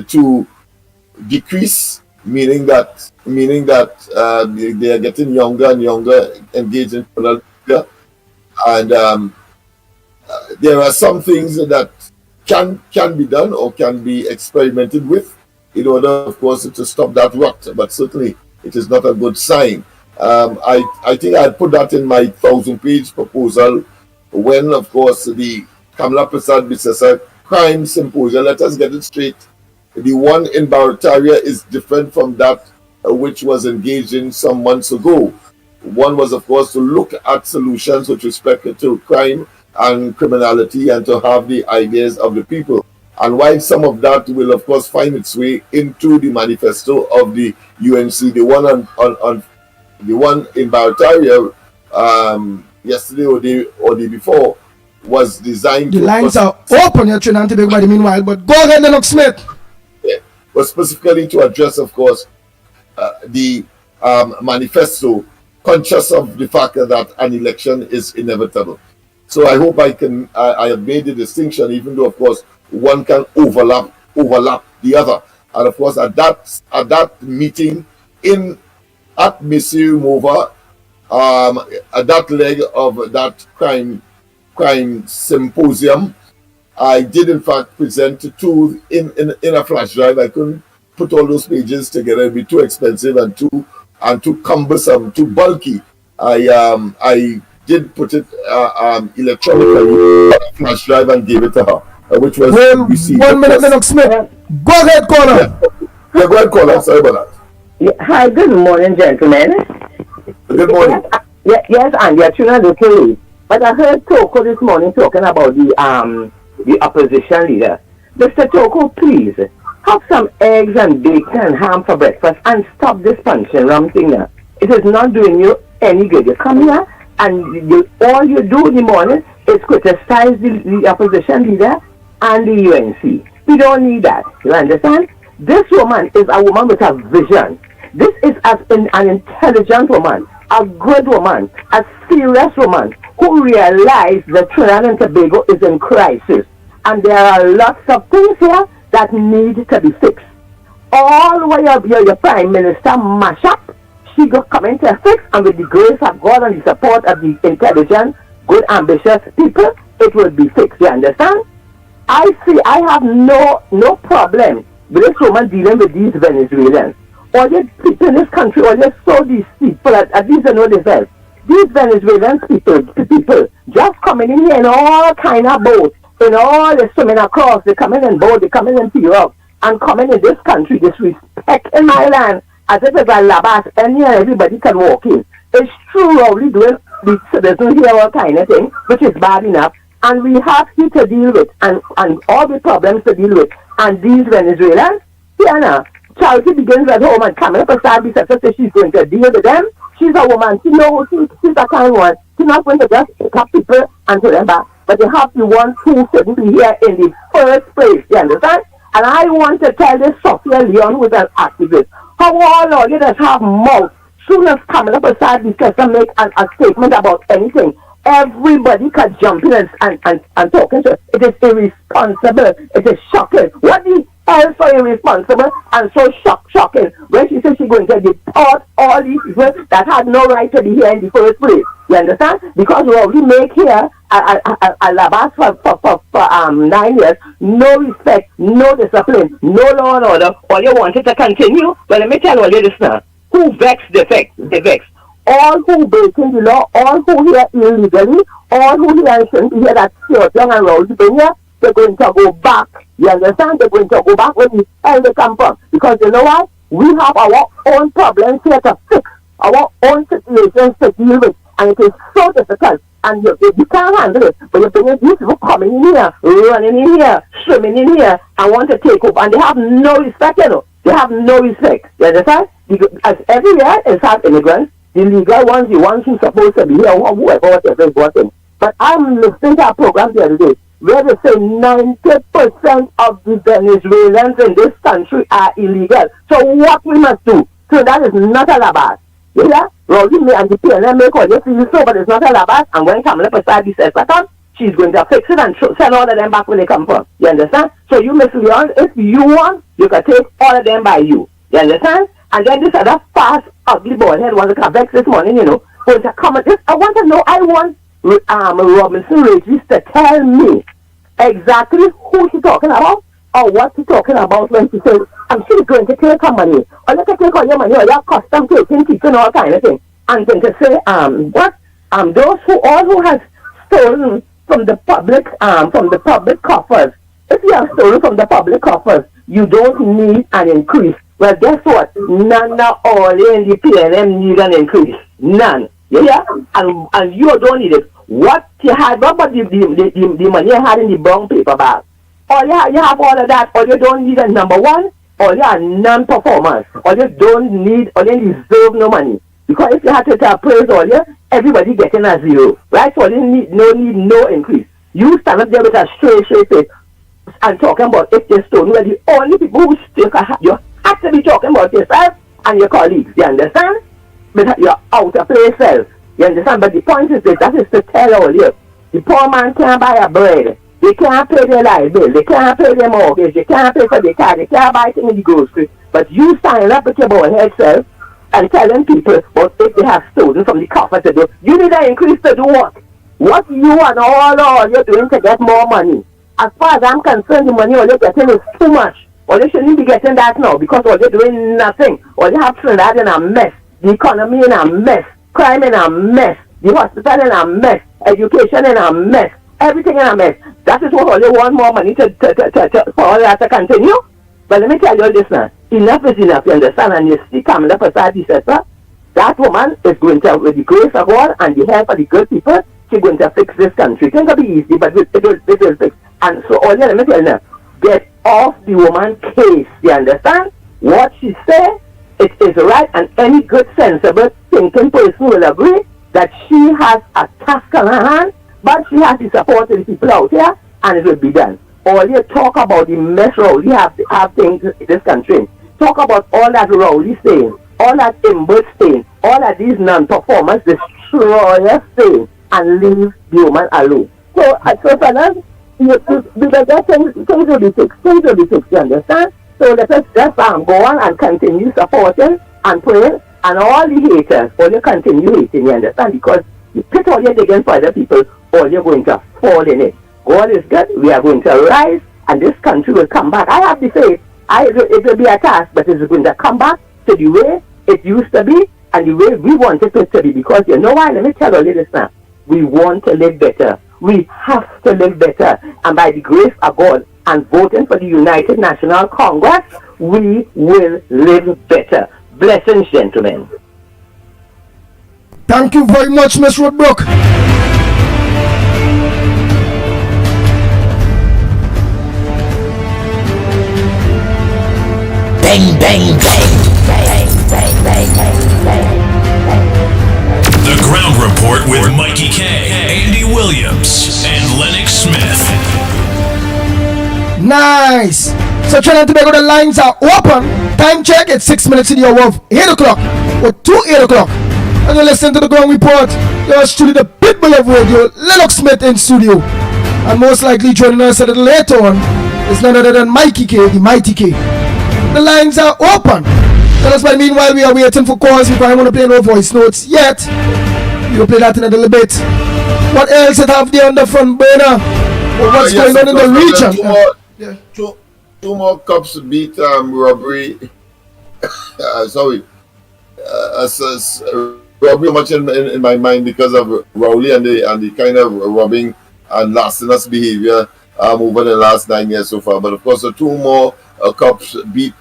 to decrease, meaning that they are getting younger and younger, engaged in criminal behavior, and there are some things that can be done or can be experimented with in order, of course, to stop that rot. But certainly, it is not a good sign. I think I put that in my 1,000-page proposal when, of course, the Kamala Prasad Bissesa Crime Symposium. Let us get it straight. The one in Barataria is different from that which was engaged in some months ago. One was, of course, to look at solutions with respect to crime and criminality and to have the ideas of the people. And while some of that will, of course, find its way into the manifesto of the UNC, the one on the one in Barataria yesterday or day before was designed. The lines are open here, Trinity, everybody. Meanwhile, but go ahead, Lennox Smith. Yeah, but specifically to address, of course, the manifesto, conscious of the fact that an election is inevitable. So I hope I have made the distinction, even though, of course, one can overlap the other. And of course, at that meeting at Missouri Mova, at that leg of that crime symposium, I did in fact present two in a flash drive. I couldn't put all those pages together; it'd be too expensive and too cumbersome, too bulky. I did put it electronically on a flash drive and gave it to her, which was received. 1 minute, Lennox Smith. Go ahead, caller. Yeah, go ahead, caller. Sorry about that. Yeah, hi, good morning, gentlemen. Good morning. Yes, and you're tuning locally. But I heard Toko this morning talking about the opposition leader. Mr. Toko, please have some eggs and bacon and ham for breakfast and stop this punch and rum thing now. It is not doing you any good. You come here and all you do in the morning is criticize the opposition leader and the UNC. We don't need that. You understand? This woman is a woman with a vision. This is an intelligent woman, a good woman, a serious woman who realized that Trinidad and Tobago is in crisis. And there are lots of things here that need to be fixed. All the way up here, your Prime Minister mash up, she go come into fix, and with the grace of God and the support of the intelligent, good, ambitious people, it will be fixed. You understand? I have no problem with this woman dealing with these Venezuelans. All the people in this country, all you saw these people, at least they know themselves. These Venezuelan people just coming in here in all kind of boats, in all the swimming across, they coming in boat, they coming in Europe, and coming in this country, disrespecting my land, as if it's a labas, and everybody can walk in. It's true, we doing the citizens here, all kind of thing, which is bad enough, and we have here to deal with, and all the problems to deal with, and these Venezuelans, now, charity begins at home, and Kamala Prasad Bissesa says she's going to deal with them. She's a woman. She knows she's a kind one. She's not going to just pick up people and throw them back. But they have the ones who shouldn't be here in the first place. You understand? And I want to tell this Sophia Leon, who is an activist, how all of you that have mouth, soon as Kamala Prasad Bissesa make a statement about anything, everybody can jump in and talk into it. It is irresponsible. It is shocking. What the hell so irresponsible and so shocking when she says she's going to deport all these people that had no right to be here in the first place. You understand? Because we make here a labas for 9 years, no respect, no discipline, no law and order. All you want it to continue. Well, let me tell you this now. Who vex the vex? All who breaking the law, all who here illegally, all who here shouldn't be here that young and rowdy here, they're going to go back. You understand? They're going to go back when the hell they come from. Because you know what? We have our own problems here to fix, our own situations to deal with. And it is so difficult. And you can't handle it. But you're bringing these people coming in here, running in here, swimming in here, and want to take over. And they have no respect, you know. They have no respect. You understand? As everywhere is have immigrants, the legal ones, the ones who are supposed to be here, or whoever, whatever is working. But I'm listening to a program the other day where they say 90% of the Venezuelans in this country are illegal. So what we must do? So that is not a labas. You hear? Rowdy and the PNM make all you feel so, but it's not a labas. And when Kamala Prasad says that, she's going to fix it and send all of them back when they come from. You understand? So you, Miss Leon, if you want, you can take all of them by you. You understand? And then this other fast, ugly boy head was to vex this morning, you know, going to come. I want to know, I want Robinson Regis to tell me exactly who she's talking about or what she's talking about when she says, she's going to take her money, or let her take all your money, or your custom taking, teaching, all kind of thing. And going to say, those who has stolen from the public coffers. If you have stolen from the public coffers, you don't need an increase. Well, guess what? None of all in the PNM need an increase. None. You hear? And you don't need it. What you had, what about the money you had in the brown paper bag? You have all of that. All you don't need a number one. All you are non-performers. All you deserve no money. Because if you had to appraise all you, everybody getting a zero. Right? So you need no increase. You stand up there with a straight face and talking about if they stone. Well, the only people who still you have to be talking about yourself and your colleagues. You understand? But you're out of place self. You understand? But the point is that is to tell all you. The poor man can't buy a bread. They can't pay their light bill. They can't pay their mortgage. They can't pay for their car. They can't buy things in the grocery. But you sign up with your boy head self and telling people about if they have stolen from the coffers to do. You need an increase to do what? What you and all you're doing to get more money. As far as I'm concerned, the money all you're getting is too much. Or you shouldn't be getting that now because all you're doing nothing. Or you have Trinidad in a mess. The economy in a mess. Crime in a mess. The hospital in a mess. Education in a mess. Everything in a mess. That is what all you want more money for all that to continue. But let me tell you this now. Enough is enough, you understand? And you see Kamala Prasad, etc. That woman is going to, with the grace of God and the help of the good people, she's going to fix this country. It's going to be easy, but it will fix. And so all you, let me tell you now, get off the woman case, you understand? What she said, it is right, and any good, sensible, thinking person will agree that she has a task on her hand, but she has the support of the people out here, and it will be done. All you talk about the mess Rowley have things in this country. Talk about all that Rowley saying, all that Imbert saying, all of these non-performance destroyers saying, and leave the woman alone. So fellas, because things will be fixed. Things will be fixed, you understand? So let us just go on and continue supporting and praying, and all the haters, all you continue hating, you understand? Because you put all your digging for other people, all you're going to fall in it. God is good, we are going to rise, and this country will come back. I have the faith. It will be a task, but it's going to come back to the way it used to be, and the way we want it to be. Because you know why? Let me tell you this now. We want to live better. We have to live better. And by the grace of God and voting for the United National Congress, we will live better. Blessings, gentlemen. Thank you very much, Miss Roadbrook. Bang, bang, bang, bang, bang, bang, bang, bang. The Ground Report with Mikey K, Andy Williams, and Lennox Smith. Nice. So Trinidad and Tobago, the lines are open. Time check, it's 6 minutes in the hour of 8 o'clock or 8 o'clock. And you're listening to the Ground Report. Yours truly, the pitbull of radio, Lennox Smith in studio. And most likely joining us a little later on is none other than Mikey K, the Mighty K. The lines are open. Tell us, but meanwhile we are waiting for calls because I want to play no voice notes yet. We'll play that in a little bit. What else it have there on the front burner? Or what's going on in the region? Two more cops beat robbery. Sorry. Robbery much in my mind because of Rowley and the kind of robbing and larcenous behavior over the last 9 years so far. But of course, the two more cops beat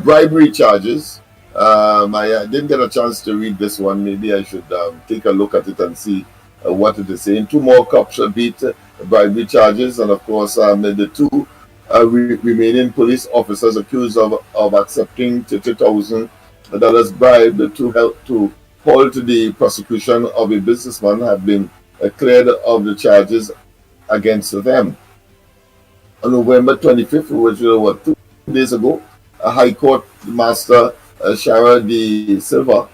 bribery charges. I didn't get a chance to read this one. Maybe I should take a look at it and see what it is saying. Two more cops beat bribery charges, and of course, the two remaining police officers accused of accepting $30,000 bribe to help to halt the prosecution of a businessman have been cleared of the charges against them. On November 25th, which was 2 days ago, a High Court Master Shara De Silva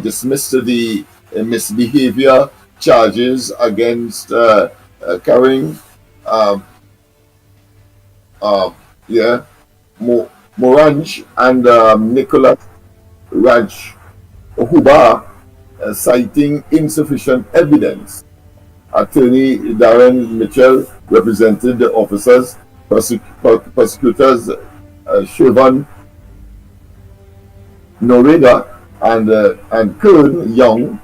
dismissed the misbehavior charges against carrying um, uh, yeah, Morange and Nicholas Raj Huba, citing insufficient evidence. Attorney Darren Mitchell represented the officers. Prosecutors Siobhan Norega and Kern Young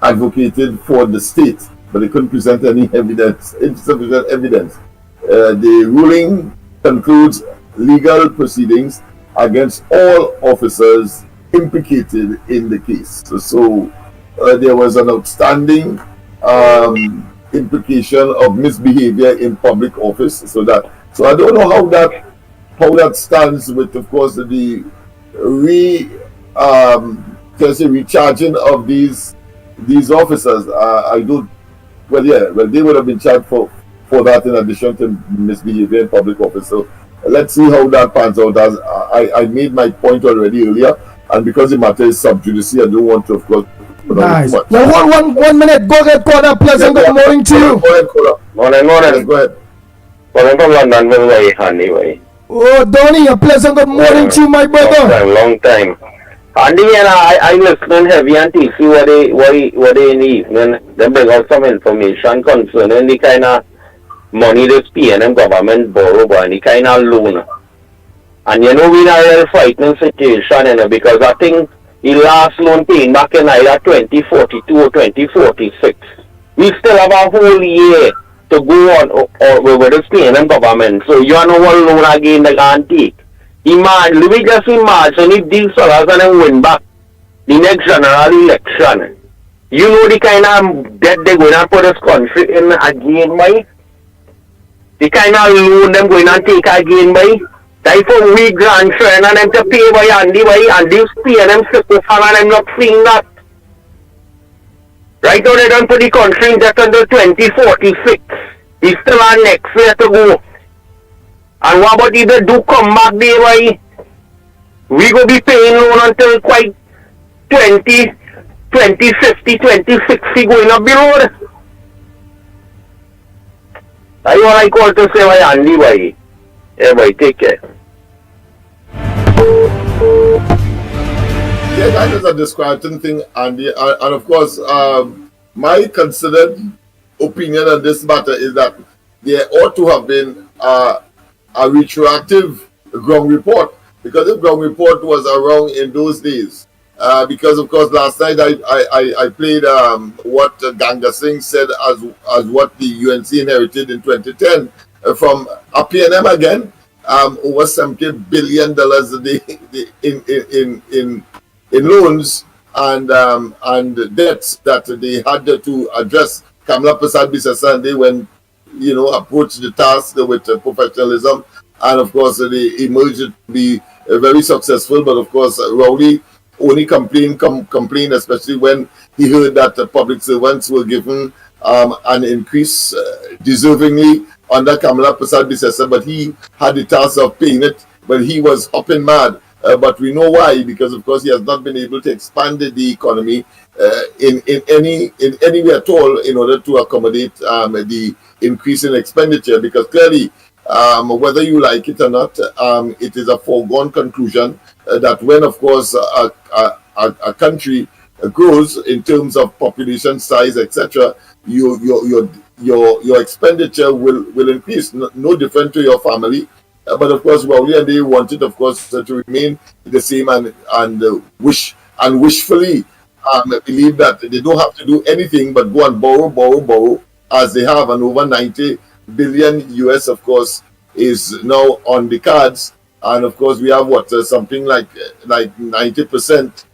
advocated for the state, but they couldn't present any evidence, insufficient evidence. The ruling concludes legal proceedings against all officers implicated in the case. So there was an outstanding implication of misbehavior in public office. So I don't know how that stands with, of course, the recharging of these officers. I don't. Well, they would have been charged for that in addition to misbehavior in public office. So let's see how that pans out. As I made my point already earlier, and because the matter is sub judice, I don't want to, of course. Nice. Now, one minute. Go ahead, Corner. Pleasant good morning to you. Go ahead, Kola. Morning. Yes, go ahead. Morning from London, very handy way. Oh, Donny, a pleasant good morning to you, my brother. Long time. Andy and I listening heavy and see what they in the evening. They bring out some information concerning the kind of money this P&M government borrow by the kind of loan. And you know, we're in a real frightening situation, you know, because I think the last loan paying back in either 2042 or 2046. We still have a whole year to go on or with this P&M government. So you know what loan again they can take. Let me just imagine if these fellas and then win back the next general election. You know the kind of debt they're going to put this country in again, by? The kind of loan they're going to take again, by? That for we grandchildren and them to pay by Andy, by? And these P&M people and I'm not seeing that. Right now they don't put the country in debt until 2046. We still have next year to go. And what about if they do come back there, why? We go be paying loan until quite 2050, 2060 going up the road. That's what I call to say, why, Andy, why? Yeah, boy, take care. Yeah, that is a disquieting thing, Andy. And of course, my considered opinion on this matter is that there ought to have been a retroactive ground report, because the ground report was around in those days. Because of course last night I played what Ganga Singh said as what the UNC inherited in 2010 from a P&M again, over $70 billion a day in loans and debts that they had to address. Kamla Prasad Bisasa, they went, approached the task with professionalism, and of course they emerged to be very successful. But of course Rowley only complained, especially when he heard that public servants were given an increase deservingly under Kamla Prasad Bisasa, but he had the task of paying it, but he was hopping mad. But we know why, because of course he has not been able to expand the economy in any way at all in order to accommodate the increase in expenditure. Because clearly, whether you like it or not, it is a foregone conclusion that when, of course, a country grows in terms of population size, etc., your expenditure will increase. No different to your family. But of course, Rowley and they wanted, of course, to remain the same and wishfully believe that they don't have to do anything but go and borrow, as they have. And over 90 billion US, of course, is now on the cards. And of course, we have something like 90%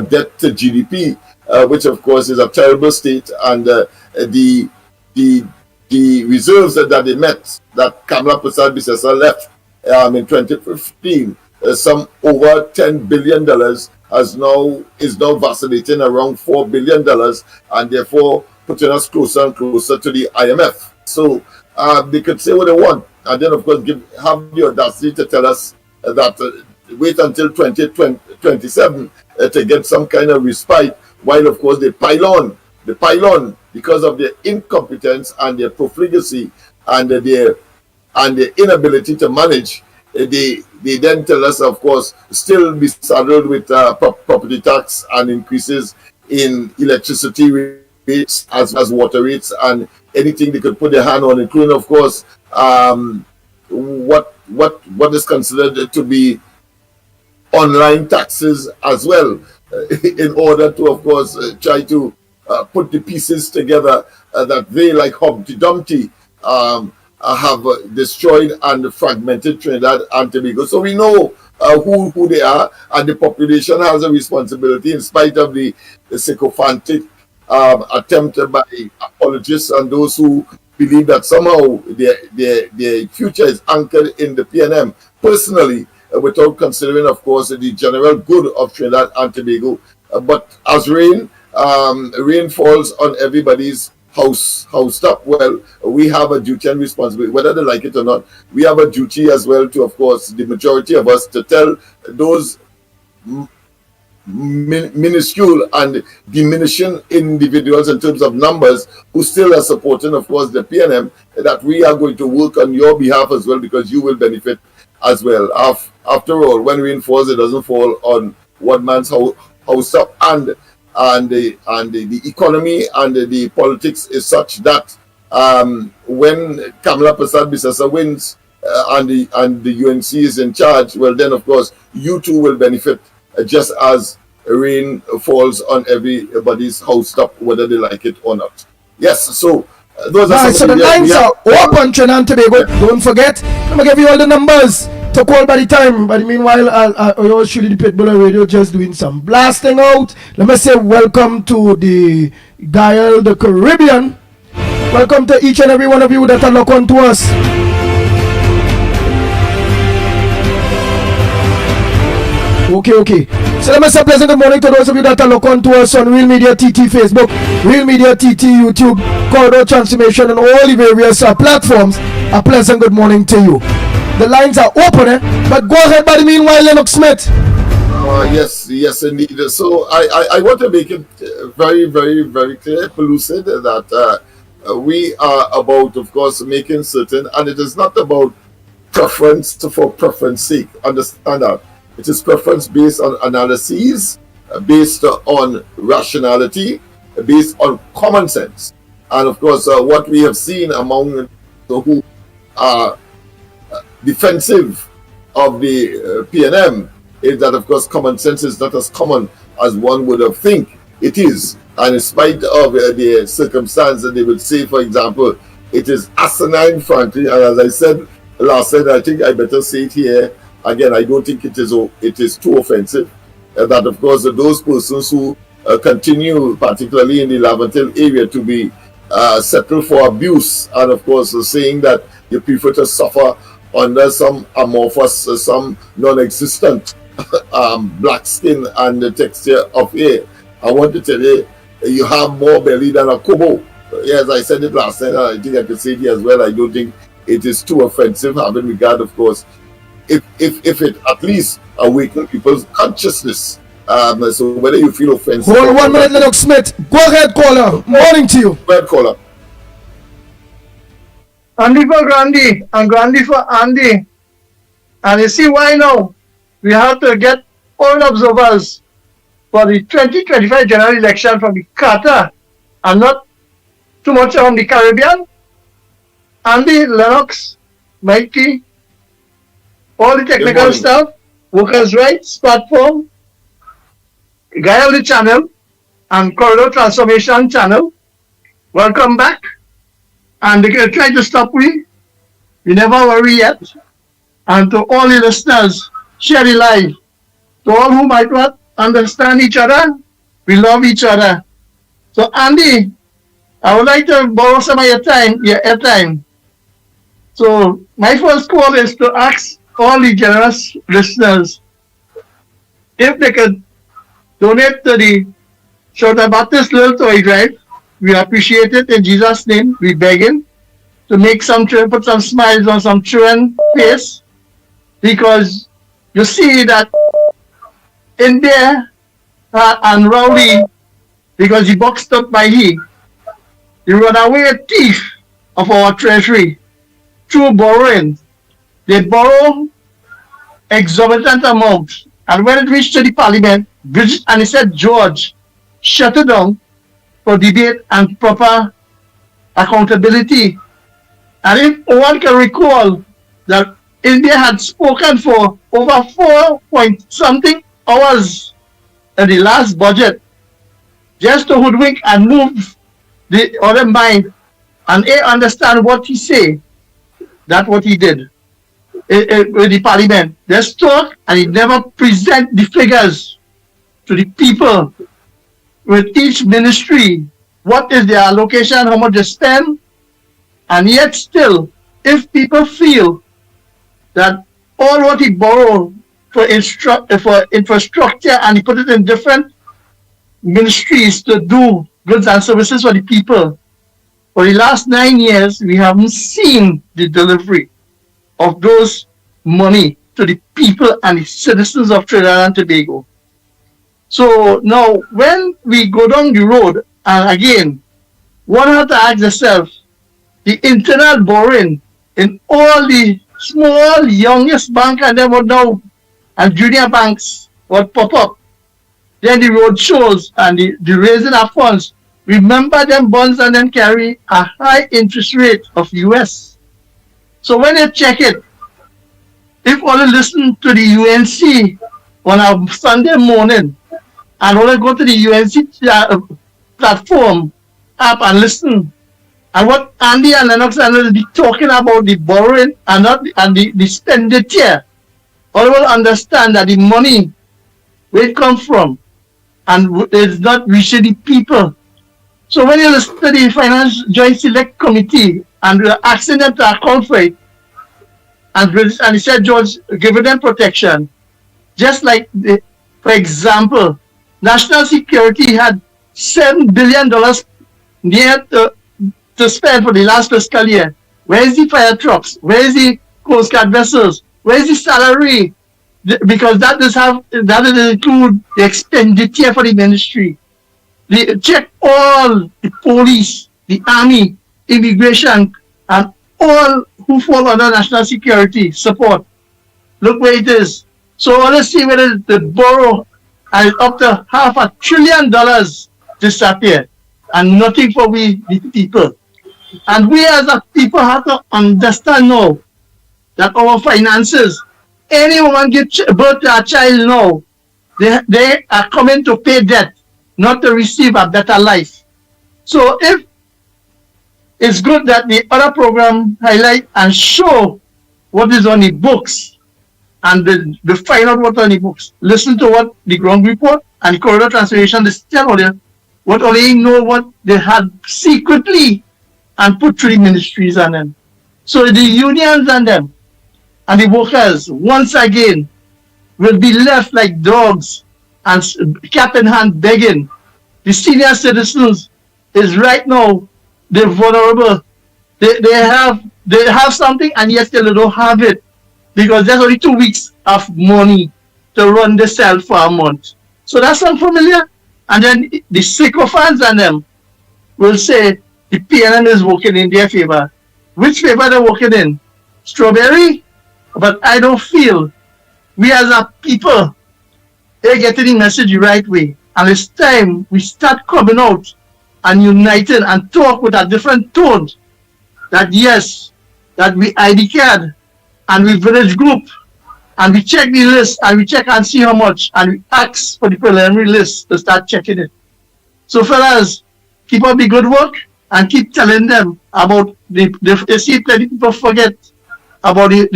debt to GDP, which of course is a terrible state. And the reserves that they met, that Kamla Prasad Bisasa left in 2015, some over $10 billion is now vacillating around $4 billion, and therefore putting us closer and closer to the IMF. So they could say what they want, and then of course have the audacity to tell us that wait until 2027 to get some kind of respite, while of course they pile on the pylon because of their incompetence and their profligacy and their inability to manage. They then tell us, of course, still be saddled with property tax and increases in electricity rates as well as water rates and anything they could put their hand on, including, of course, what is considered to be online taxes as well, in order to, of course, try to put the pieces together that they, like Humpty Dumpty, have destroyed and fragmented Trinidad and Tobago. So we know who they are, and the population has a responsibility, in spite of the sycophantic attempt by apologists and those who believe that somehow their future is anchored in the PNM. Personally, without considering, of course, the general good of Trinidad and Tobago. But as rain falls on everybody's house top, well, we have a duty and responsibility, whether they like it or not. We have a duty as well to, of course, the majority of us, to tell those minuscule and diminishing individuals in terms of numbers who still are supporting, of course, the PNM, that we are going to work on your behalf as well, because you will benefit as well. After all, when rain falls, it doesn't fall on one man's house top, and the economy and the politics is such that when Kamala Prasad Bisasa wins and the UNC is in charge, well, then, of course, you too will benefit, just as rain falls on everybody's house top, whether they like it or not. Yes, so those are so the lines are open, Trinidad and Tobago. Yeah. Don't forget, I'm going to give you all the numbers to call by the time. But meanwhile, I'll show you the Pitbull Radio just doing some blasting out. Let me say welcome to the Dial the Caribbean. Welcome to each and every one of you that are locked on to us. Okay. So let me say pleasant good morning to those of you that are locked on to us on Real Media TT Facebook, Real Media TT YouTube, Corridor Transformation, and all the various platforms. A pleasant good morning to you. The lines are open, but go ahead by the meanwhile, Lennox Smith. Yes, indeed. So I want to make it very, very, very clear, pellucid, that we are about, of course, making certain, and it is not about preference for preference sake. Understand that. It is preference based on analyses, based on rationality, based on common sense. And of course, what we have seen among those who are defensive of the PNM is that, of course, common sense is not as common as one would have think it is. And in spite of the circumstance, they would say, for example, it is asinine, frankly, and as I said last night, I think I better say it here again, I don't think it is too offensive. That, of course, those persons who continue, particularly in the Laventille area, to be settled for abuse, and, of course, saying that you prefer to suffer under some amorphous, some non-existent black skin and the texture of hair. I want to tell you, you have more belly than a kobo. Yes, I said it last night, and I think I could say it here as well. I don't think it is too offensive, having regard, of course, if it at least awakens people's consciousness. So whether you feel offensive. Hold 1 minute, Lennox Smith. Go ahead, caller. Morning to you. Go ahead, caller. Andy for Grandy and Grandy for Andy. And you see why now? We have to get all observers for the 2025 general election from the Qatar and not too much from the Caribbean. Andy, Lennox, Mikey, all the technical staff, Workers' Rights Platform, Guy of the Channel, and Corridor Transformation Channel. Welcome back. And they're going to try to stop we. We never worry yet. And to all the listeners, share the live. To all who might not understand each other, we love each other. So Andy, I would like to borrow some of your airtime. So my first call is to ask all the generous listeners if they could donate to the Shorter Baptist Little Toy Drive. We appreciate it in Jesus' name. We beg him to make put some smiles on some children's face, because you see that in there and Rowley because the buck stopped by he. The runaway thief of our treasury through borrowing. They borrow exorbitant amounts. And when it reached to the parliament, and he said, George, shut it down for debate and proper accountability. And if one can recall that India had spoken for over 4 point something hours in the last budget just to hoodwink and move the other mind, and they understand what he say, that's what he did with the parliament. Just talk, and he never present the figures to the people with each ministry, what is their allocation, how much they spend. And yet still, if people feel that all what he borrowed for infrastructure and he put it in different ministries to do goods and services for the people, for the last 9 years, we haven't seen the delivery of those money to the people and the citizens of Trinidad and Tobago. So now, when we go down the road, and again, one has to ask themselves, the internal borrowing in all the small, youngest bank and then what now, and junior banks would pop up. Then the road shows and the raising of funds. Remember them bonds and then carry a high interest rate of US. So when you check it, if only listen to the UNC on a Sunday morning and only go to the UNC platform app and listen, and what Andy and Lennox will be talking about the borrowing and not the expenditure, all will understand that the money where it comes from and it's not reaching the people. So when you listen to the Finance Joint Select Committee and we're asking them to account for it, and he said, George, giving them protection, just like, for example, national security had $7 billion near to spend for the last fiscal year. Where is the fire trucks? Where is the Coast Guard vessels? Where is the salary? Because that does include the expenditure for the ministry. Check all the police, the army, immigration, and all who fall under national security support. Look where it is. So let's see whether the borrow and up to $500 billion disappear and nothing for we the people. And we as a people have to understand now that our finances, any woman give birth to a child now, they are coming to pay debt, not to receive a better life. So if it's good that the other program highlight and show what is on the books and the find out what's on the books. Listen to what the ground report and the corridor translation they tell you what only know what they had secretly and put through the ministries and them. So the unions and them and the workers once again will be left like dogs and cap in hand begging. The senior citizens is right now, they're vulnerable. They have something and yet they don't have it because there's only 2 weeks of money to run the cell for a month. So that's unfamiliar. And then the sycophants and them will say the PNM is working in their favor. Which favor they're working in? Strawberry? But I don't feel we as a people, they're getting the message the right way. And it's time we start coming out and uniting and talk with a different tone. That yes, that we ID card and we village group and we check the list and we check and see how much and we ask for the preliminary list to start checking it. So fellas, keep up the good work and keep telling them about they see plenty people forget about the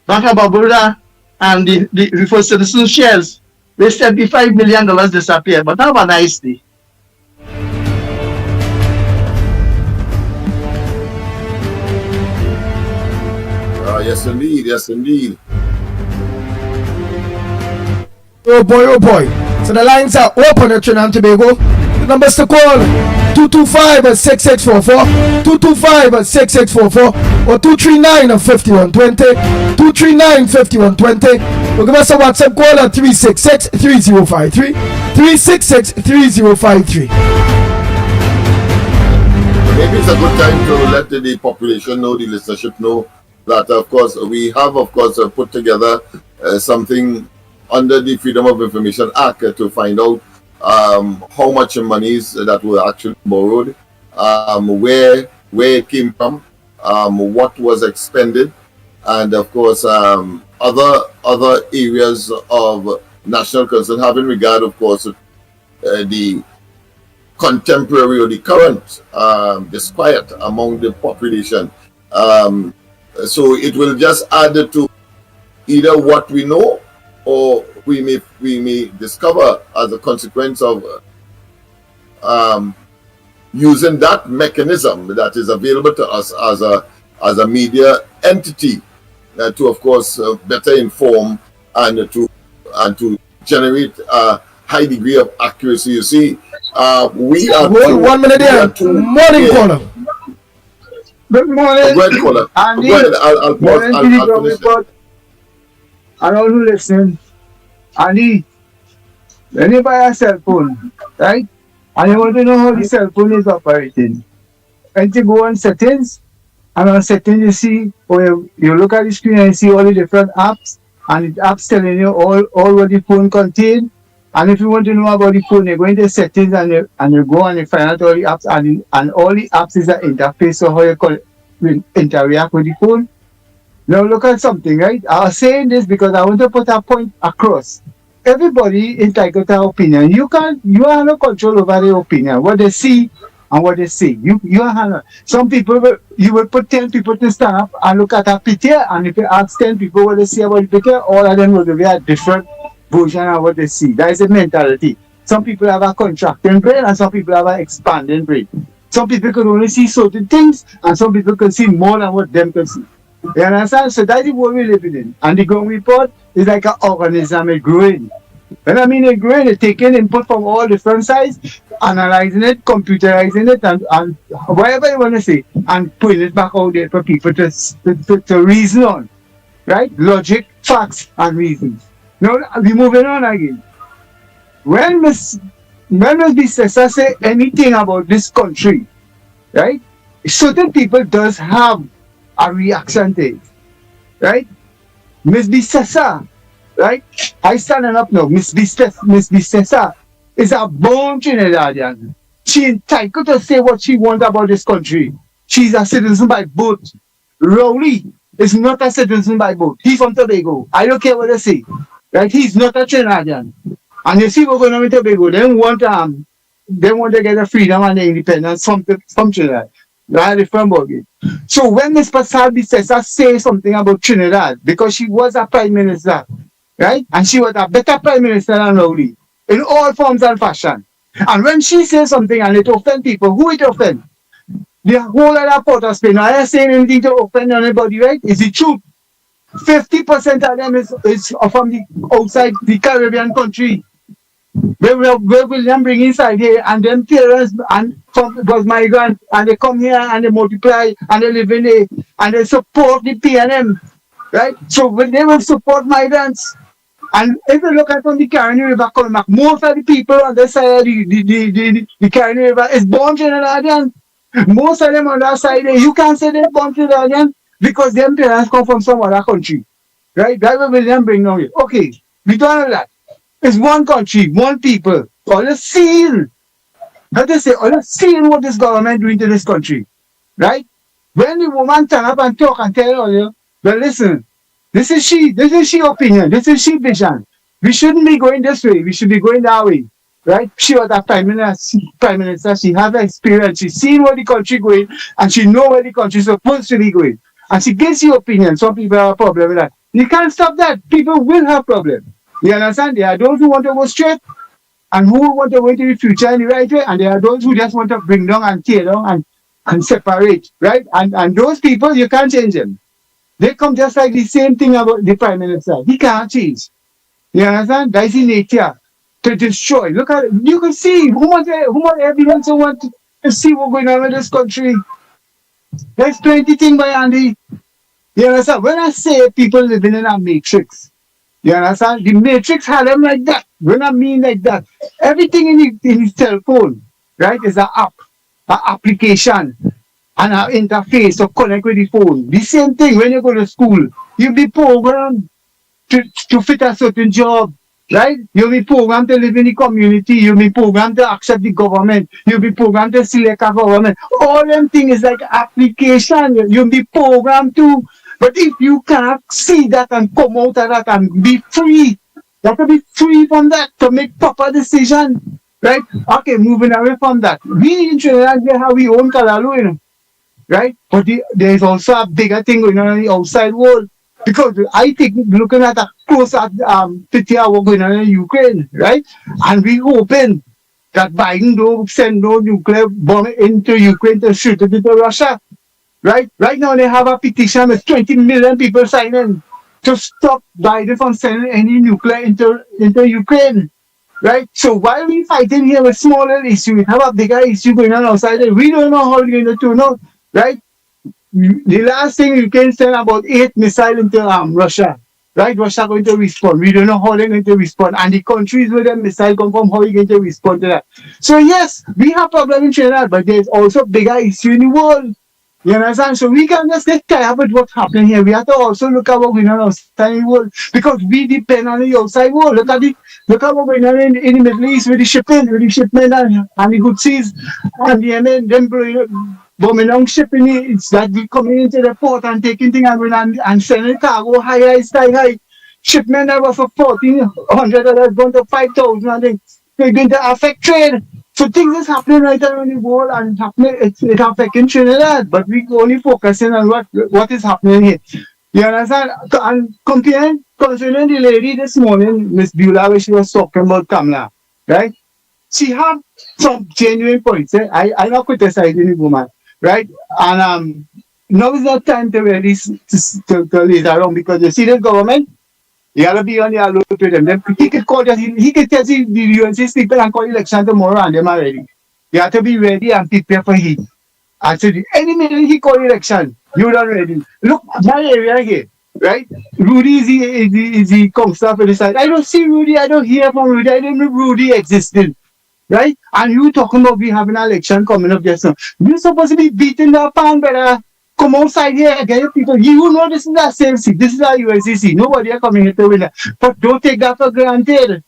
Bank of Barbuda and the First Citizen shares. They $75 million disappear, but have a nice day. Yes, indeed. Yes, indeed. Oh boy. So the lines are open at Trinidad and Tobago. The numbers to call 225-6644, 225-6644, or 239-5120, 239-5120. Or give us a WhatsApp call at 366-3053, 366-3053. Maybe it's a good time to let the population know, the listenership know, that of course we have put together something under the Freedom of Information Act to find out how much monies that were actually borrowed, where it came from, what was expended, and of course other areas of national concern, having regard, of course, the contemporary or the current disquiet among the population. So it will just add to either what we know, or we may discover as a consequence of using that mechanism that is available to us as a media entity to, of course, better inform and to generate a high degree of accuracy. You see, we are Hold 1 minute there. Morning caller. Good morning. Go ahead, caller. Andy. Go ahead. I'll finish it. And all who listen, Andy, when you buy a cell phone, right? And you want to know how the cell phone is operating, and you go on settings, and on settings you see, or you look at the screen and you see all the different apps, and the apps telling you all what the phone contains. And if you want to know about the phone, you go into settings and you go and you find out all the apps, and all the apps is an interface of how you will interact with the phone. Now look at something, right? I was saying this because I want to put a point across. Everybody entitled to an opinion. You have no control over their opinion, what they see and what they say. You have no. Some people you will put 10 people to stand up and look at a picture, and if you ask 10 people what they say about the picture, all of them will be a different version of what they see. That is the mentality. Some people have a contracting brain and some people have an expanding brain. Some people can only see certain things and some people can see more than what them can see. You understand? So that's the world we're living in. And the Ground Report is like an organism, it's growing. When I mean it's growing, it's taking input from all different sides, analyzing it, computerizing it, and whatever you want to say, and putting it back out there for people to reason on. Right? Logic, facts, and reasons. Now we're moving on again. When Ms. Bissessa say anything about this country, right? Certain people does have a reaction to it, right? Ms. Bissessa, right? I standing up now. Ms. Bissessa is a born Trinidadian. She entitled to say what she wants about this country. She's a citizen by birth. Rowley is not a citizen by birth. He's from Tobago. I don't care what they say. Right? He's not a Trinidadian. And you see what's going on with Tobago. They want to get the freedom and the independence from Trinidad. Right? From Bogie. So when Ms. Bissessa say something about Trinidad, because she was a prime minister, right? And she was a better prime minister than Rowley in all forms and fashion. And when she says something and it offends people, who it offends? The whole other Port of Spain. Are you saying anything to offend anybody, right? Is it true? 50% of them is from the outside the Caribbean country. Where William bring inside here, and them parents was migrants, and they come here and they multiply and they live in there and they support the PNM, right? So when they will support migrants, and if you look at from the Caribbean River coming back, most of the people on this side of the Caribbean River is born Trinidadian. Most of them on that side, you can't say they're born Trinidadian because them parents come from some other country, right? That's what William bring down here. Okay, we don't know that. It's one country, one people. All the seeing. How they say, all the seeing what this government doing to this country. Right? When the woman turn up and talk and tell all you, well listen, this is she opinion, this is she vision. We shouldn't be going this way, we should be going that way. Right? She was a prime minister, she has experience, she's seen where the country going, and she know where the country is supposed to be going. And she gives you opinion. Some people have a problem with that. You can't stop that. People will have problems. You understand? There are those who want to go straight and who want to go into the future in the right way, and there are those who just want to bring down and tear down and separate, right? And those people, you can't change them. They come just like the same thing about the Prime Minister. He can't change. You understand? That's in nature to destroy. Look at it. You can see who much evidence you want to see what's going on in this country. There's plenty things by Andy. You understand? When I say people living in a matrix, you understand? The matrix had them like that. When I mean like that, everything in the cell phone, right, is an app, an application, and an interface to connect with the phone. The same thing when you go to school. You be programmed to fit a certain job, right? You'll be programmed to live in the community. You'll be programmed to accept the government. You'll be programmed to select a government. All them things is like application. You'll be programmed to. But if you can't see that and come out of that and be free, you have to be free from that to make proper decision, right? Okay, moving away from that. We in Trinidad, we have our own Kalalu, you know, right? But there's also a bigger thing going on in the outside world. Because I think looking at a close at picture of what's going on in Ukraine, right? And we hoping that Biden don't send no nuclear bomb into Ukraine to shoot it into Russia, right? Right now they have a petition with 20 million people signing to stop Biden from sending any nuclear into Ukraine, right? So while we fighting here with smaller issue, we have a bigger issue going on outside there. We don't know how we're going to turn out, right? The last thing you can send about 8 missiles into Russia, right? Russia going to respond. We don't know how they're going to respond. And the countries where the missile come from, how are you going to respond to that? So yes, we have problems in Trinidad, but there's also bigger issue in the world. You understand? So we can just get tired with what's happening here. We have to also look at what's going on outside the world because we depend on the outside world. Look at what's going on in the Middle East with the shipment and the Houthis and the Yemen, them bombing down shipping. It's that we coming into the port and taking things and sending cargo high, sky high. Shipment that was for $1,400 going to 5,000 and they're going to affect trade. So things is happening right around the world and it's affecting Trinidad, but we only focusing on what is happening here. You understand? And concerning the lady this morning, Miss Beulah, where she was talking about Kamala, right? She had some genuine points. I'm not criticizing the woman, right? And now is not time to really to lay that around because you see the government. You gotta be on the alert with them. He could call just he could tell the UNC people and call election tomorrow and them are ready. You have to be ready and prepare for heat. And so any minute he call election, you're not ready. Look, my area here, right? Rudy is the counselor for the side. I don't see Rudy, I don't hear from Rudy, I don't know Rudy existing. Right? And you talking about we have an election coming up just now. You're supposed to be beating the pan, brother. Come outside here, get your people. You know this is a same seat. This is a USCC. Nobody are coming here to win that. But don't take that for granted.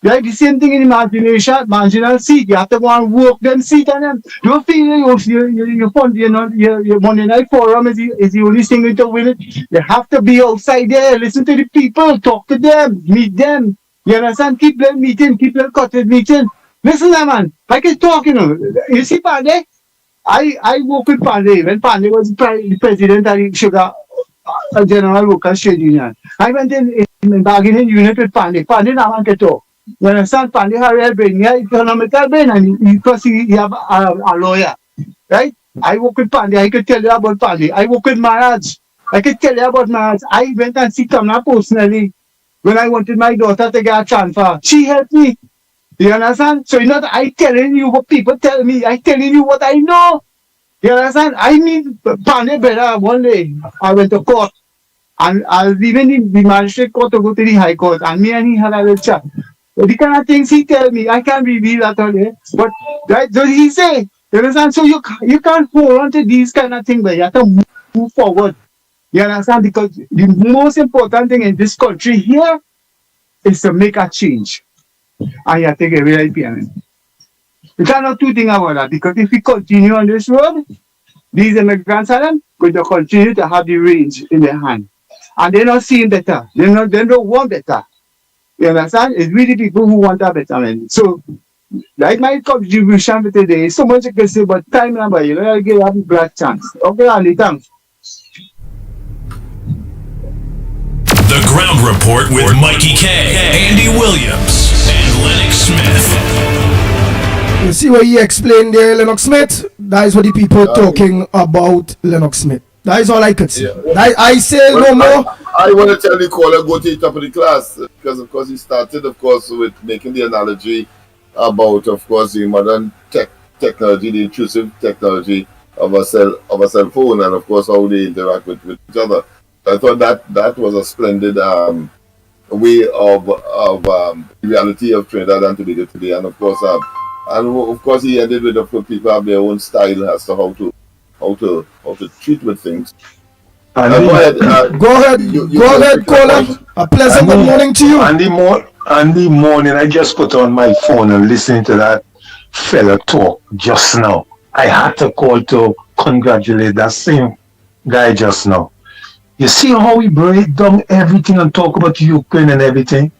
Right? The same thing in the marginal seat. You have to go and work them seat on them. Don't feel your fund, your Monday night forum is the only thing going to win it. You have to be outside there. Listen to the people. Talk to them. Meet them. You understand? Keep them meeting. Keep them cottage meeting. Listen, man. I can talk, You see, Pandey? I work with Pandey. When Pandey was the president of the Sugar General Workers Trade Union, I went in bargaining unit with Pandey. Pandey now can talk. You understand? Pandey had a brain, he had economical brain, and because he have a lawyer, right? I work with Pandey. I could tell you about Pandey. I work with Maharaj. I could tell you about Maharaj. I went and see Kamala personally when I wanted my daughter to get a transfer. She helped me. You understand? So not I telling you what people tell me. I telling you what I know. You understand? I mean, Pandey better one day. I went to court. And I was leaving the magistrate court to go to the high court. And me and he had a little chat. But the kind of things he tell me, I can't reveal that all day. But right, so he say, you understand? So you can't hold on to these kind of things, but you have to move forward. You understand? Because the most important thing in this country here is to make a change. And you have to get rid of the PNM. We cannot do things about that because if we continue on this road, these immigrants are going to continue to have the range in their hand. And they're not seeing better. They don't want better. You understand? It's really people who want a betterment. So, like my contribution for today, so much you can say, but time number, I'll give you a black chance. Okay, Andy, thanks. The Ground Report with Mikey K, Andy Williams, and Lennox Smith. You see what he explained there, Lennox Smith? That is what the people talking about Lennox Smith. That is all I could say. Yeah. I say no more. I want to tell the caller, go to the top of the class. Because, of course, he started, of course, with making the analogy about, of course, the modern technology, the intrusive technology of a cell phone, and, of course, how they interact with each other. I thought that was a splendid way of reality of Trinidad and Tobago today. And of course, he ended with the people have their own style as to how to treat with things. Go ahead. Go ahead, caller. A pleasant good morning to you. On the morning, I just put on my phone and listening to that fella talk just now. I had to call to congratulate that same guy just now. You see how we break down everything and talk about Ukraine and everything?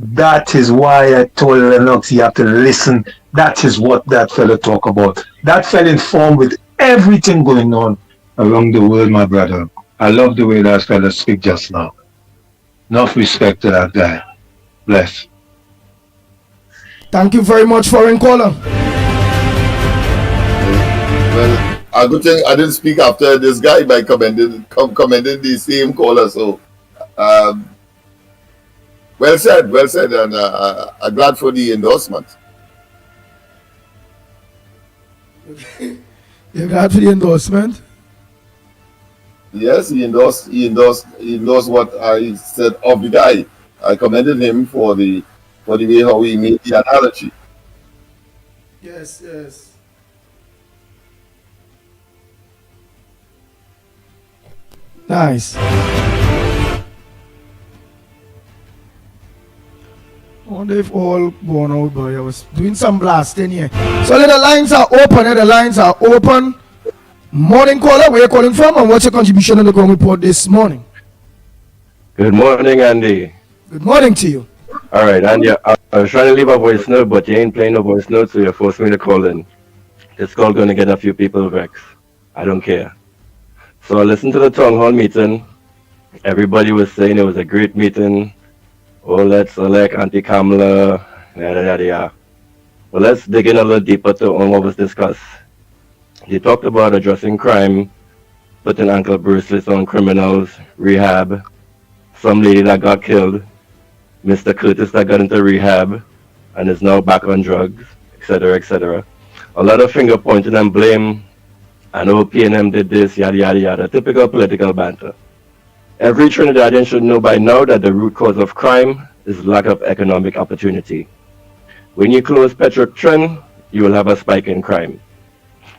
That is why I told Lennox you have to listen. That is what that fella talk about. That fella informed with everything going on around the world, my brother. I love the way that fella speak just now. Enough respect to that guy. Bless. Thank you very much for in caller. Well, a good thing I didn't speak after this guy by commending the same caller. So, well said, and I'm glad for the endorsement. You're glad for the endorsement? Yes, he endorsed what I said of the guy. I commended him for the way how he made the analogy. Yes. Nice. I wonder if all born out, boy. I was doing some blasting here. So the lines are open. Morning caller, where you calling from and what's your contribution on the ground report this morning? Good morning, Andy. Good morning to you. All right, Andy, I was trying to leave a voice note, but you ain't playing no voice note, so you forced me to call in. This call going to get a few people vexed. I don't care. So I listened to the town hall meeting. Everybody was saying it was a great meeting. Oh, let's elect Auntie Kamala, yada, yada, yada. Well, let's dig in a little deeper to what was discussed. He talked about addressing crime, putting ankle bracelets on criminals, rehab, some lady that got killed, Mr. Curtis that got into rehab and is now back on drugs, etc., etc. A lot of finger pointing and blame. I know P&M did this, yada, yada, yada. Typical political banter. Every Trinidadian should know by now that the root cause of crime is lack of economic opportunity. When you close Petrotrin, you will have a spike in crime.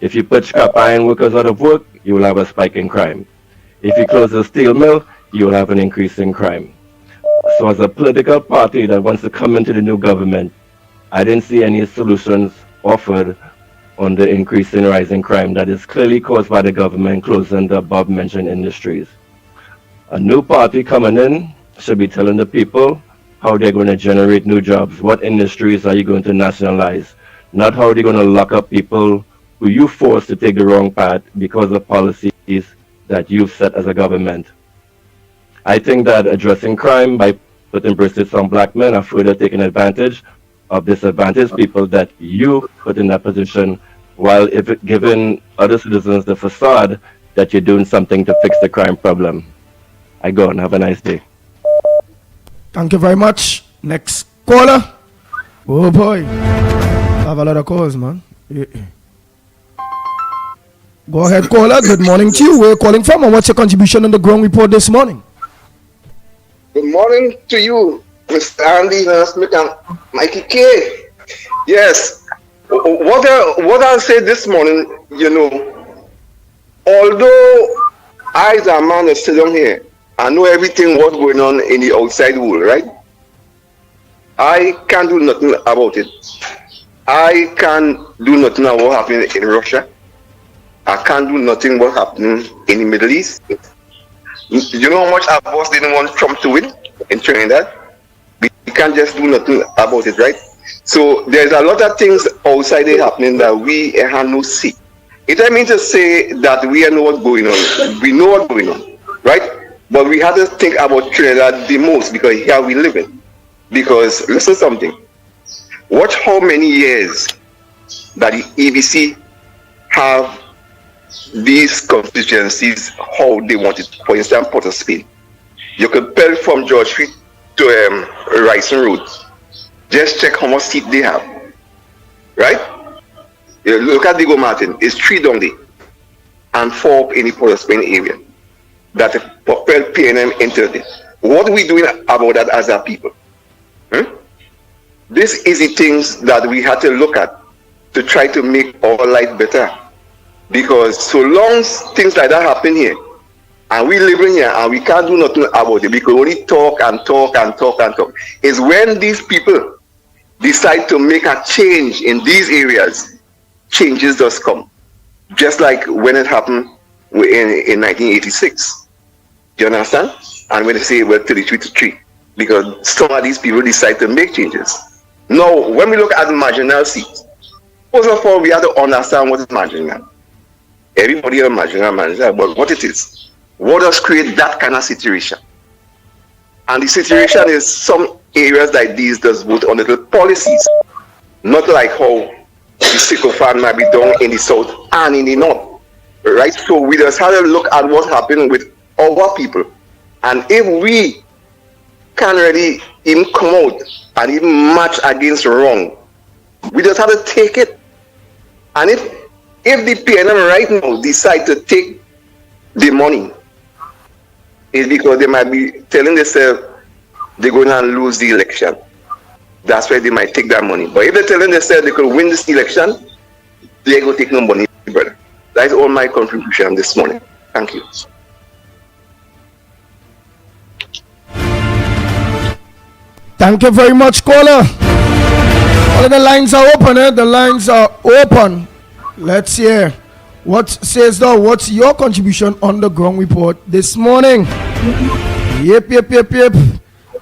If you put scrap iron workers out of work, you will have a spike in crime. If you close a steel mill, you will have an increase in crime. So as a political party that wants to come into the new government, I didn't see any solutions offered on the increase in rising crime that is clearly caused by the government closing the above-mentioned industries. A new party coming in should be telling the people how they're going to generate new jobs, what industries are you going to nationalize, not how they're going to lock up people who you forced to take the wrong path because of policies that you've set as a government. I think that addressing crime by putting bracelets on black men are further taking advantage of disadvantaged people that you put in that position, while if it giving other citizens the facade that you're doing something to fix the crime problem. I go and have a nice day. Thank you very much. Next caller. Oh boy. I have a lot of calls, man. Yeah. Go ahead, caller. Good morning to you. Where are you calling from and what's your contribution on the ground report this morning? Good morning to you, Mr. Andy Smith and Mikey K. Yes, what I'll say this morning, although I as a man that sit down here, I know everything what's going on in the outside world, right? I can't do nothing about it. I can't do nothing about what happening in Russia. I can't do nothing what happening in the Middle East. You know how much our boss didn't want Trump to win in Trinidad? We can't just do nothing about it, right? So there's a lot of things outside there happening that we have no see. It doesn't mean to say that we know what's going on. We know what's going on, right? But we have to think about Trinidad the most because here we live in. Because listen something. Watch how many years that the EBC have these constituencies how they want it. For instance, Port of Spain. You could build from George Street to Rising Road. Just check how much seat they have. Right? You look at Diego Martin, it's 3 down there and 4 in the Port of Spain area. That propel P&M into this. What are we doing about that as a people? These easy things that we had to look at to try to make our life better. Because so long things like that happen here, and we live in here and we can't do nothing about it, we can only talk and talk and talk and talk. Is when these people decide to make a change in these areas, changes does come. Just like when it happened in 1986. Do you understand? And when they say we're 33 to 3, because some of these people decide to make changes. Now, when we look at the marginal seats, first of all, we have to understand what is marginal. Everybody is marginal, but what it is. What does create that kind of situation? And the situation is some areas like these does vote on little policies, not like how the sycophant might be done in the south and in the north. Right? So we just have to look at what's happening with our people. And if we can really even come out and even match against wrong, we just have to take it. And if the PNM right now decide to take the money, it's because they might be telling themselves they're going to lose the election. That's why they might take that money. But if they're telling themselves they could win this election, they go take no money, brother. That's all my contribution this morning. Thank you. Thank you very much, caller. All of the lines are open, The lines are open. Let's hear. What says though? What's your contribution on the ground report this morning? Yep.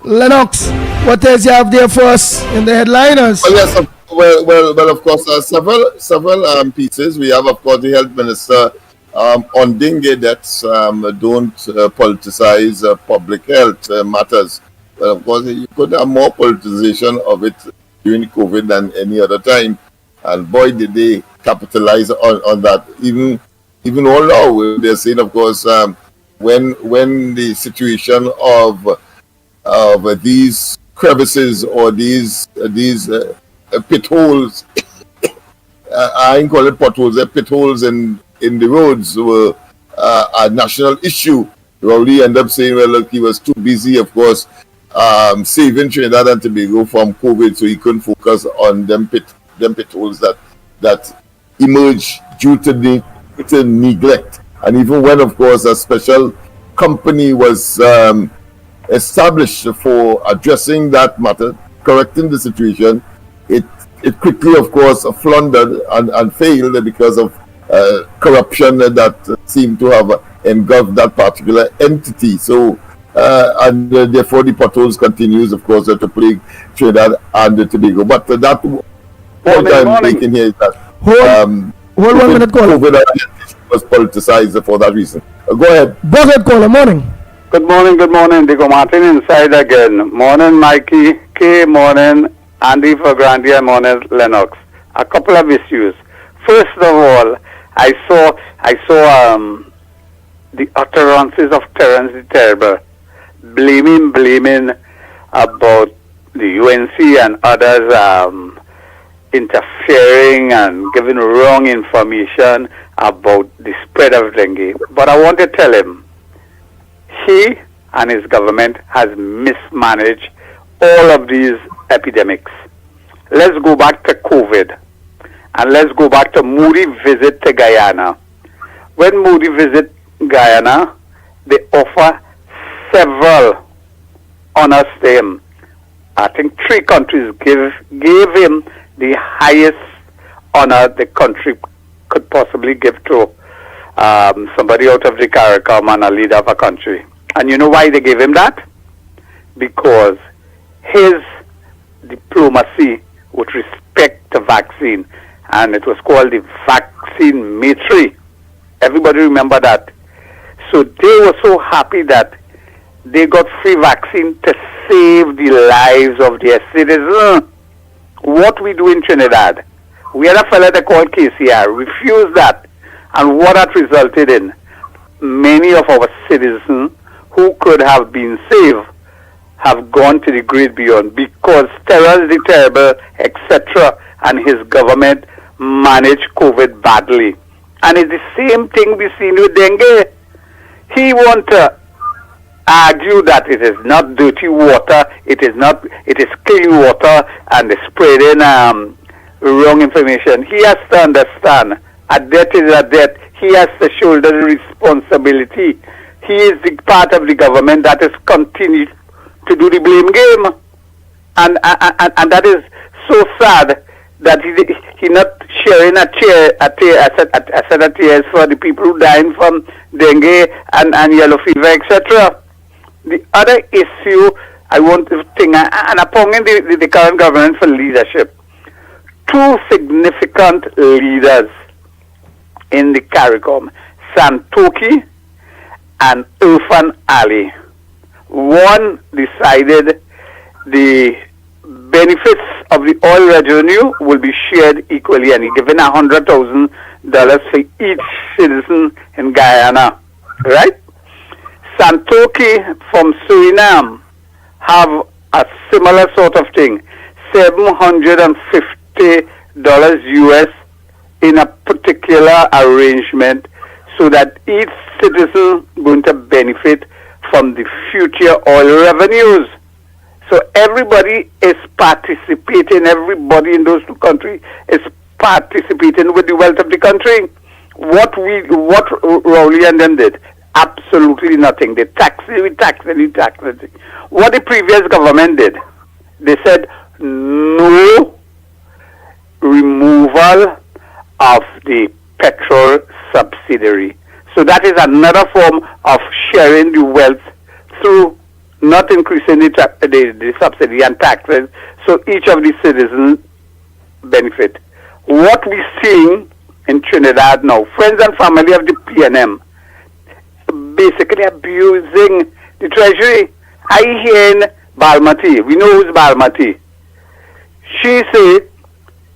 Lennox, what else you have there for us in the headliners? Well, yes, well, of course, several pieces. We have, of course, the health minister on dengue deaths. Don't politicize public health matters. But of course, you could have more politicization of it during COVID than any other time. And boy, did they capitalize on that. Even all now, they're saying, of course, when the situation of these crevices or these pit holes, I ain't call it potholes, they're pit holes in the roads were a national issue. Rowley ended up saying, well, look, he was too busy, of course, saving Trinidad and Tobago from COVID, so he couldn't focus on them pit holes that emerged due to neglect. And even when, of course, a special company was established for addressing that matter, correcting the situation, it quickly, of course, floundered and failed because of corruption that seemed to have engulfed that particular entity. So, and therefore the potholes continues, of course, to plague Trinidad and Tobago. But that point I'm making here is that hold 1 minute, caller. COVID was politicized for that reason. Go ahead. Go ahead, caller. Morning. Good morning. Digo Martin inside again. Morning, Mikey. K. Morning, Andy for Grandia. Morning, Lennox. A couple of issues. First of all, I saw the utterances of Terence the Terrible, blaming about the UNC and others interfering and giving wrong information about the spread of dengue. But I want to tell him, he and his government has mismanaged all of these epidemics. Let's go back to COVID, and let's go back to Moody visit to Guyana. When Moody visit Guyana, they offer several honors to him. I think 3 countries gave him the highest honor the country could possibly give to somebody out of the CARICOM and a leader of a country. And you know why they gave him that? Because his diplomacy with respect to vaccine, and it was called the vaccine matrix. Everybody remember that. So they were so happy that they got free vaccine to save the lives of their citizens. What we do in Trinidad, we had a fella they called KCR, refused that. And what that resulted in, many of our citizens who could have been saved have gone to the great beyond because Terence the Terrible, etc., and his government managed COVID badly. And it's the same thing we seen with dengue. He want to argue that it is not dirty water, it is clean water, and they're spreading wrong information. He has to understand a debt is a debt. He has to shoulder the responsibility. He is the part of the government that is continue to do the blame game, and that is so sad that he not sharing a set of tears for the people who dying from dengue and yellow fever, etc. The other issue I want to think, and upon the current government for leadership, two significant leaders in the CARICOM, Santoki and Irfan Ali. One decided the benefits of the oil revenue will be shared equally, and he given $100,000 for each citizen in Guyana, right? Santoki from Suriname have a similar sort of thing, $750 US in a particular arrangement, so that each citizen going to benefit from the future oil revenues. So everybody is participating, everybody in those two countries is participating with the wealth of the country. What Rowley and them did, absolutely nothing. They taxed it. What the previous government did, they said no removal of the petrol subsidiary. So that is another form of sharing the wealth through not increasing the subsidy and taxes, so each of the citizens benefit. What we're seeing in Trinidad now, friends and family of the PNM basically abusing the treasury. I hear in Balmati, we know who's Balmati. She said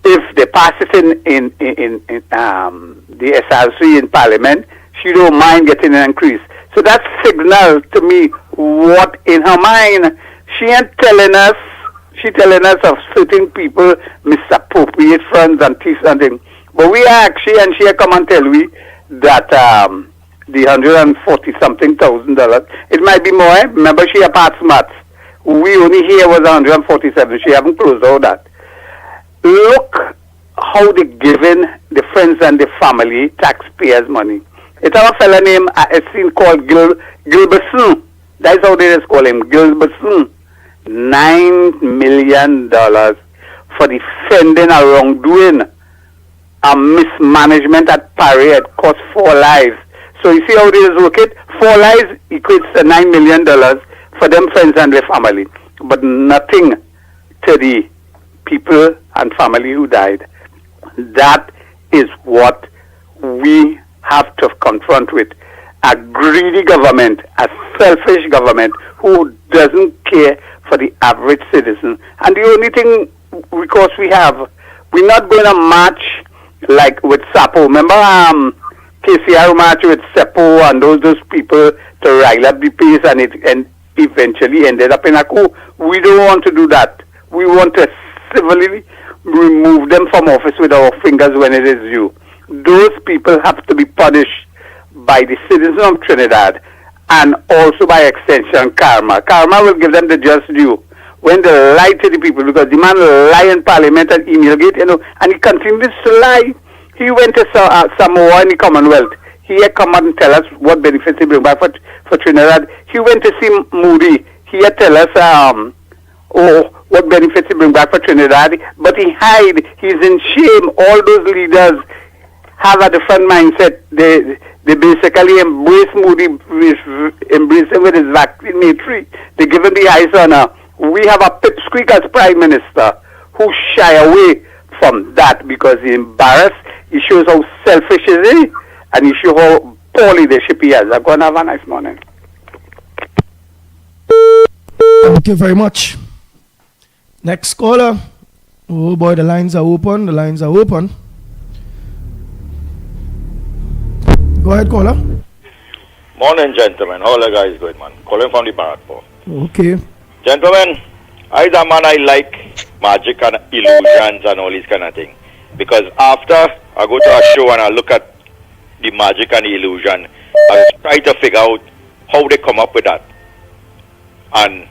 if they pass it in the SRC in Parliament, she don't mind getting an increase. So that signal to me what in her mind. She ain't telling us, she telling us of certain people misappropriate funds and things and things. But we actually, and she come and tell me that the $140-something thousand, it might be more. Remember, she a part smart. We only hear was 147. She haven't closed all that. Look how they giving the friends and the family taxpayers money. It's our fella named a scene called Gilbertson. That's how they just call him, Gilbertson. $9 million for defending a wrongdoing, a mismanagement at Paris. It cost 4 lives. So you see how they just work it? 4 lives equates to $9 million for them friends and their family, but nothing to the people and family who died. That is what we have to confront with. A greedy government, a selfish government who doesn't care for the average citizen. And the only thing, because we have, we're not going to march like with SAPO. Remember KCR march with SEPO and those people to rile up the pace, and it eventually ended up in a coup. We don't want to do that. We want to civilly remove them from office with our fingers when it is due. Those people have to be punished by the citizens of Trinidad and also by extension Karma. Karma will give them the just due when they lie to the people, because the man lie in Parliament and email gate, and he continues to lie. He went to Samoa in the Commonwealth. He had come and tell us what benefits he bring back for Trinidad. He went to see Moody. He had tell us what benefits he bring back for Trinidad, but he hide. He's in shame. All those leaders have a different mindset. They basically embrace Moody, embrace him with his vaccinatory. They give him the highest honor. We have a pipsqueak as Prime Minister who shy away from that because he's embarrassed. He shows how selfish he is, and he shows how poor leadership he has. I'm going to have a nice morning. Thank you very much. Next caller. Oh boy, the lines are open. The lines are open. Go ahead, caller. Morning, gentlemen. How are you guys going, man? Calling from the Baratpur. Okay. Gentlemen, I a man I like magic and illusions and all these kind of things. Because after I go to a show and I look at the magic and the illusion, I try to figure out how they come up with that. and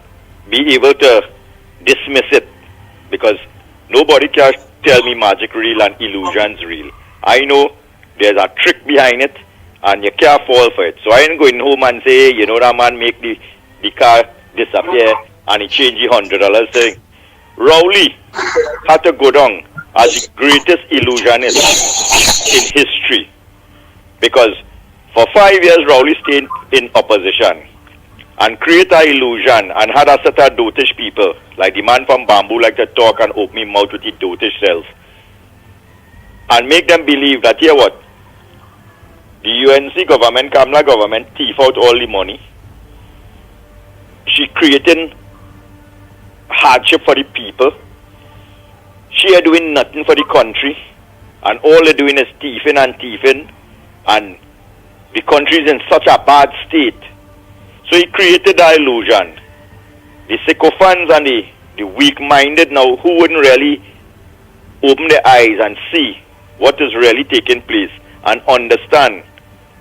be able to dismiss it, because nobody can tell me magic real and illusions real. I know there's a trick behind it, and you can't fall for it. So I ain't going home and say, hey, you know, that man make the car disappear and he change the $100 thing. Rowley had to go down as the greatest illusionist in history, because for 5 years Rowley stayed in opposition and create an illusion and had a set of dotish people, like the man from Bamboo like to talk and open his mouth with his dotish self, and make them believe that, here what, the UNC government, Kamala government, thief out all the money. She creating hardship for the people. She are doing nothing for the country, and all they're doing is thieving, and the country is in such a bad state. So he created that illusion. The sycophants and the weak-minded now, who wouldn't really open their eyes and see what is really taking place and understand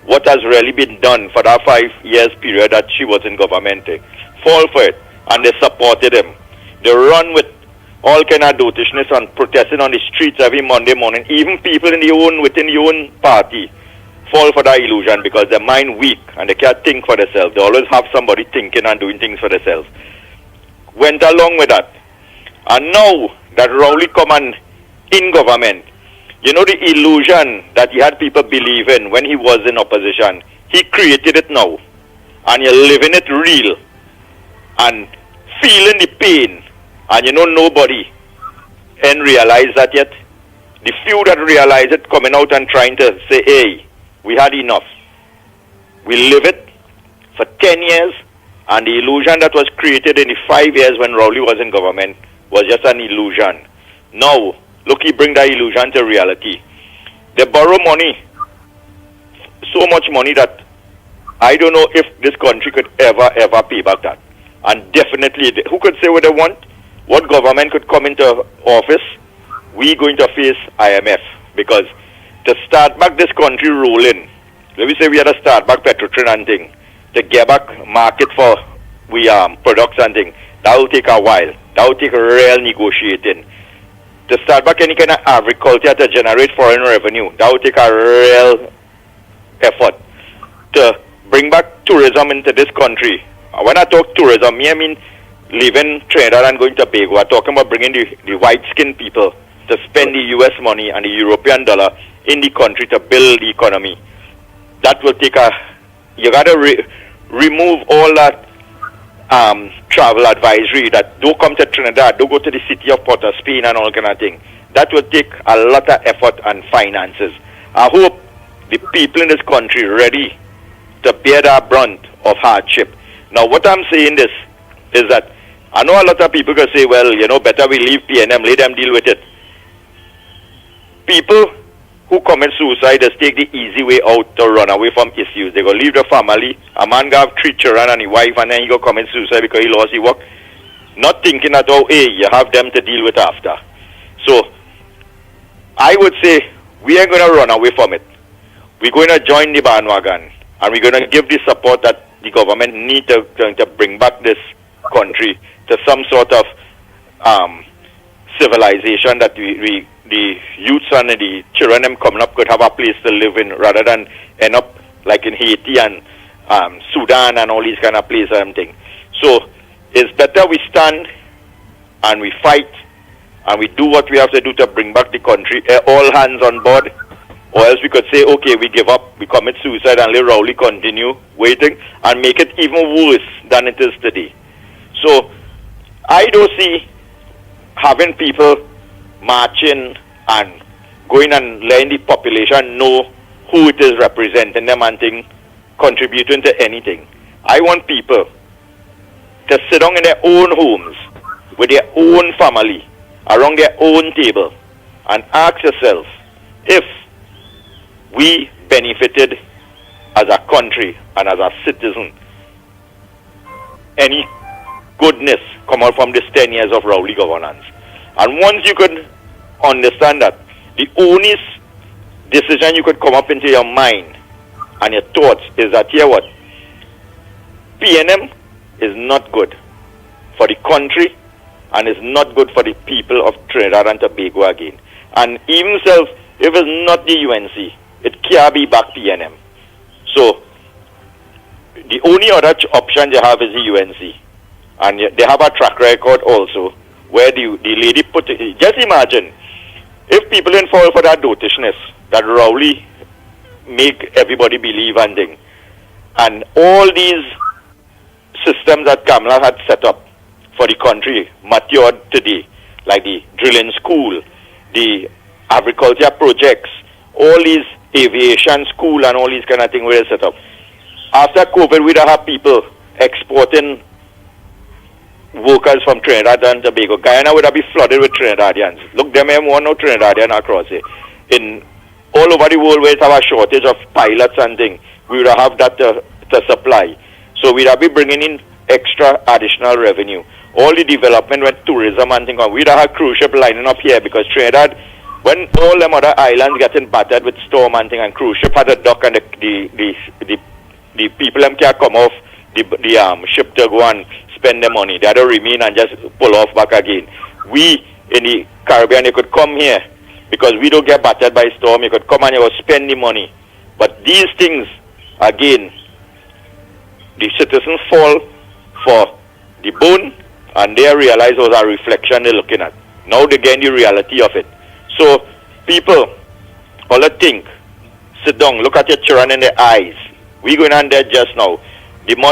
what has really been done for that 5 years period that she was in government, fall for it, and they supported him. They run with all kind of dotishness and protesting on the streets every Monday morning. Even people within the own party fall for that illusion because their mind weak and they can't think for themselves. They always have somebody thinking and doing things for themselves. Went along with that. And now that Rowley come and in government, you know, the illusion that he had people believe in when he was in opposition, he created it now. And you're living it real and feeling the pain. And you know, nobody ain't realized that yet. The few that realize it coming out and trying to say, hey, we had enough. We live it for 10 years, and the illusion that was created in the 5 years when Rowley was in government was just an illusion. Now, look, he bring that illusion to reality. They borrow money, so much money that I don't know if this country could ever pay back that. And definitely, who could say what they want? What government could come into office? We going to face IMF, because to start back this country rolling, let me say we had to start back Petrotrin and thing, to get back market for we products and thing, that will take a while. That will take real negotiating. To start back any kind of agriculture to generate foreign revenue, that will take a real effort. To bring back tourism into this country, when I talk tourism, I mean leaving Trinidad and going to Tobago. I'm talking about bringing the white-skinned people to spend the US money and the European dollar in the country to build the economy. That will take you got to remove all that travel advisory that don't come to Trinidad, don't go to the city of Port of Spain and all kind of thing. That will take a lot of effort and finances. I hope the people in this country ready to bear that brunt of hardship. Now, what I'm saying is that I know a lot of people can say, well, you know, better we leave PNM, let them deal with it. People who commit suicide just take the easy way out to run away from issues. They go leave the family. A man go have 3 children and a wife, and then he go commit suicide because he lost his work. Not thinking at all, hey, you have them to deal with after. So, I would say we ain't going to run away from it. We're going to join the bandwagon, and we're going to give the support that the government need to bring back this country to some sort of civilization that the youths and the children them coming up could have a place to live in, rather than end up like in Haiti and Sudan and all these kind of places and things. So it's better we stand and we fight and we do what we have to do to bring back the country, all hands on board, or else we could say, okay, we give up, we commit suicide and let Rowley continue waiting and make it even worse than it is today. So I don't see having people marching and going and letting the population know who it is representing them and thing, contributing to anything. I want people to sit down in their own homes with their own family around their own table and ask yourself if we benefited as a country and as a citizen, any goodness come out from this 10 years of Rowley governance. And once you could understand that, the only decision you could come up into your mind and your thoughts is that, here what, PNM is not good. for the country, and it's not good for the people of Trinidad and Tobago again. And even self, if it's not the UNC, it can't be back PNM. So the only other option they have is the UNC, and they have a track record also where the lady put it. Just imagine if people didn't fall for that dotishness that Rowley make everybody believe and thing, and all these systems that Kamala had set up for the country matured today, like the drilling school, the agriculture projects, all these aviation school and all these kind of things were set up. After COVID, we'd have people exporting workers from Trinidad and Tobago. Guyana would have been flooded with Trinidadians. Look, them want no Trinidadian across it. In all over the world where it's have a shortage of pilots and things, we would have that to supply. So we'd have been bringing in extra additional revenue. All the development with tourism and things, we'd have a cruise ship lining up here because Trinidad, when all them other islands getting battered with storm and thing, and cruise ship had a dock and the people them can't come off the ship to go and spend their money. They had to remain and just pull off back again. We in the Caribbean, you could come here because we don't get battered by storm. You could come and you would spend the money. But these things, again, the citizens fall for the bone and they realize those are reflection they're looking at. Now they get the reality of it. So people, all the think, sit down, look at your children in the eyes. We're going on there just now. The money